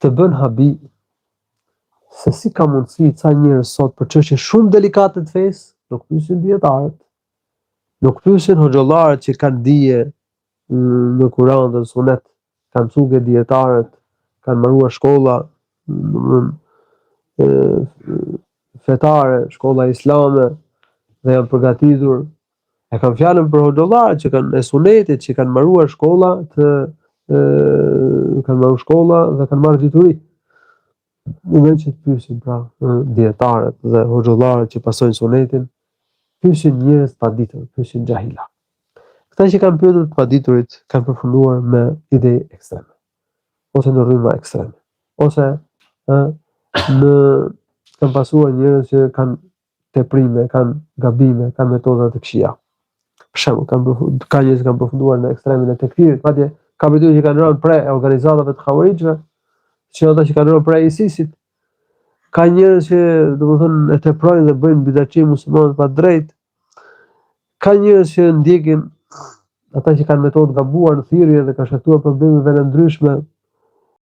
të bën habi se si ka mundësi ca njerëz sot për çështje shumë delikate të fesë, nuk pyesin dietarët, nuk pyesin hoxhallarët që kanë dije në Kur'an dhe Sunet, kanë mësuar dietarët, kanë mbaruar shkolla fetare, shkolla islame dhe janë përgatitur. E kam fjalën për hoxhallarët që kanë e Sunetit, që kanë mbaruar shkolla kanë marrë shkolla dhe kanë marrë dituri. Në që të pyesin pra dietarët dhe hoxhallarët që pasojnë Sunetin, pyesin njerëz pa ditur, pyesin xahila. Këta që kanë pyetur të paditurit kanë përfunduar me ide ekstreme, ose në rrymë ekstreme, ose kanë pasuar njerëz që kanë teprime, kanë gabime, kanë metoda të këqija. Për shembull, ka njerëz që kanë përfunduar në ekstremin e tekfirit, madje ka betuar që kanë rënë prej organizatave të xhawarijve, që ata që kanë rënë prej ISIS-it. Ka njerëz që domethënë e teprojnë dhe bëjnë bidatçi muslimanët pa drejt. Ka njerëz që ndjekin ata që kanë metodë gabuar në thirrje dhe kanë shkaktuar probleme të ndryshme